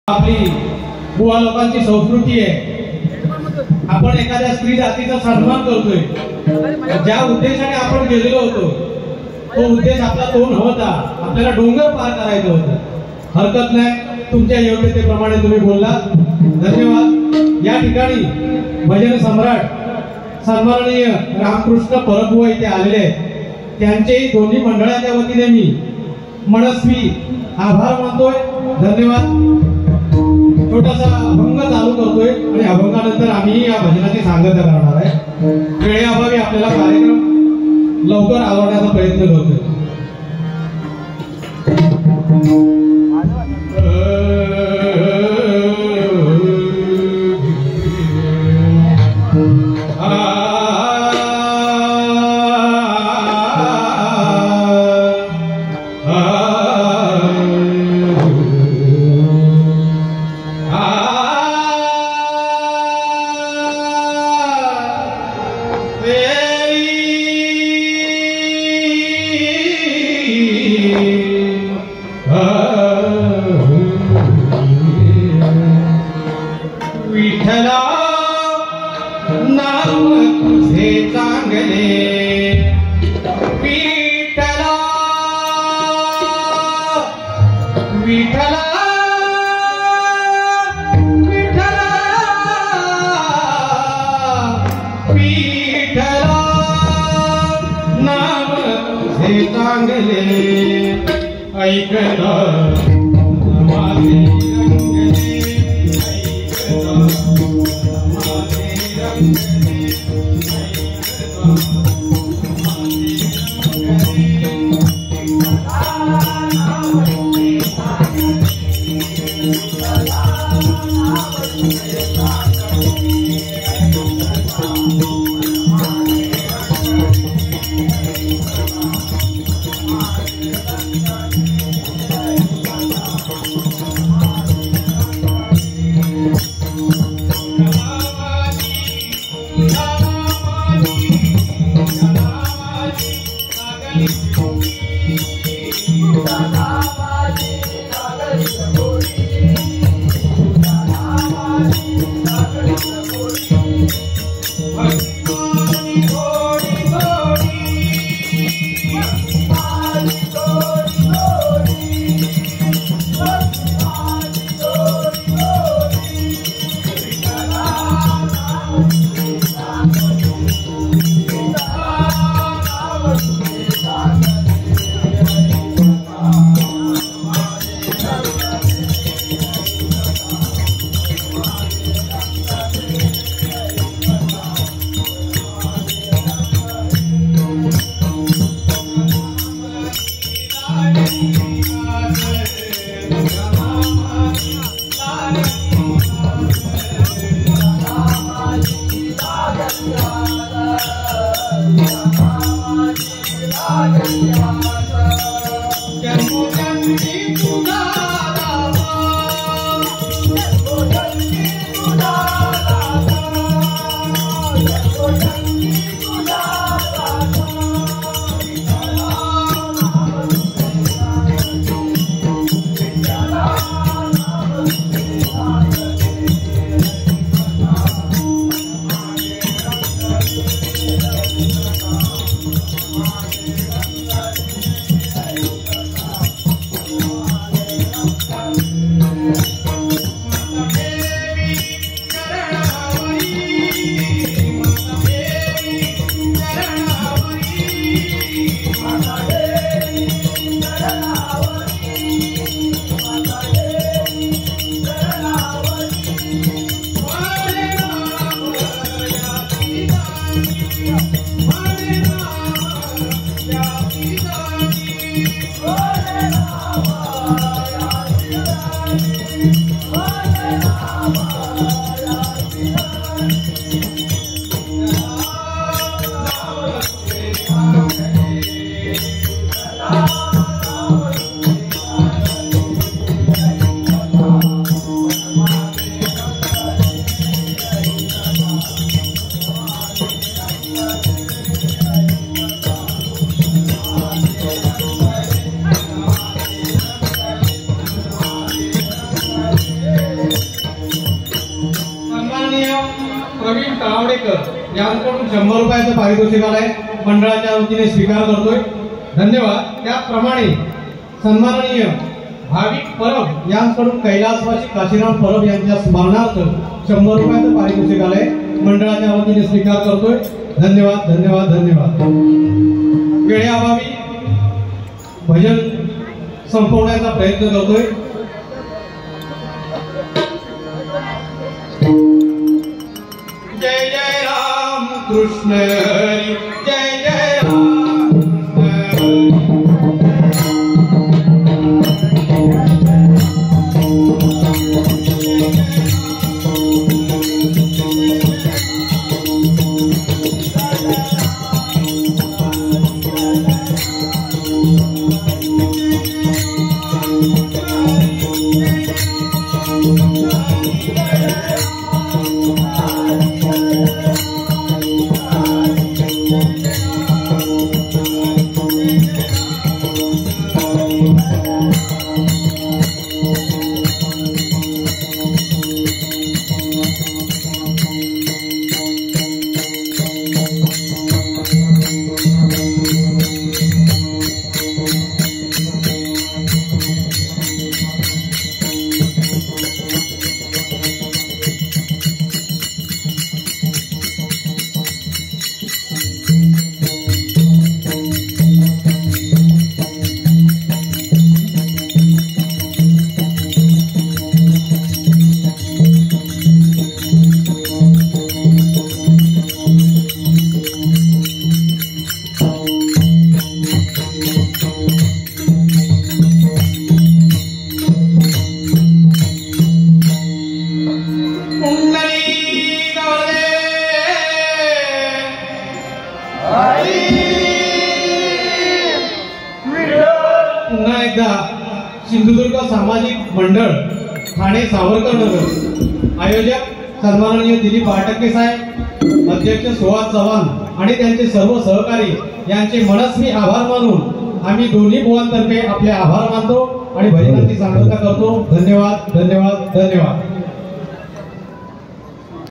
आपली बुवा लोकांची संस्कृती आहे। आपण एखाद्या स्त्री जातीचा सन्मान करतोय। ज्या उद्देशाने आपण गेलेलो होतो तो उद्देश आपला तो नव्हता, आपल्याला डोंगर पार करायचं होतं। हरकत नाही, तुमच्या योग्यतेप्रमाणे तुम्ही बोलला, धन्यवाद। या ठिकाणी भजन सम्राट सन्माननीय रामकृष्ण परभुवा इथे आलेले आहेत, त्यांचेही दोन्ही मंडळाच्या वतीने मी मनस्वी आभार मानतोय, धन्यवाद। छोटासा अभंग चालू करतोय आणि अभंगानंतर आम्ही या भजनाची सांगता करणार आहे। वेळेअभावी आपल्याला कार्यक्रम लवकर आवरण्याचा प्रयत्न करतोय। विठला नाम तुझे चांगले, विठला विठला विठला विठला नाम तुझे चांगले, ऐकला माझे प्रवीण तळावडेकर यांच्याकडून 100 रुपयाचं पारितोषिक आलंय, मंडळाच्या वतीने स्वीकार करतोय, धन्यवाद. त्याचप्रमाणे सन्माननीय भाविक परब यांच्याकडून कैलासवासी काशीराम परब यांच्या स्मरणार्थ 100 रुपयाचं पारितोषिक आलंय, मंडळाच्या वतीने स्वीकार करतोय, धन्यवाद धन्यवाद धन्यवाद. वेळेअभावी भजन संपवण्याचा प्रयत्न करतोय. जय जय राम कृष्ण हरी, जय जय राम सिंधुदुर्ग सामाजिक मंडळ ठाणे सावरकर नगर आयोजक सन्माननीय दिलीप बाटके साहेब, अध्यक्ष सुहास चव्हाण आणि त्यांचे सर्व सहकारी यांचे मनस्वी आभार मानून आम्ही दोन्ही बुवांतर्फे आपले आभार मानतो आणि भजनाची सांगता करतो. धन्यवाद धन्यवाद धन्यवाद.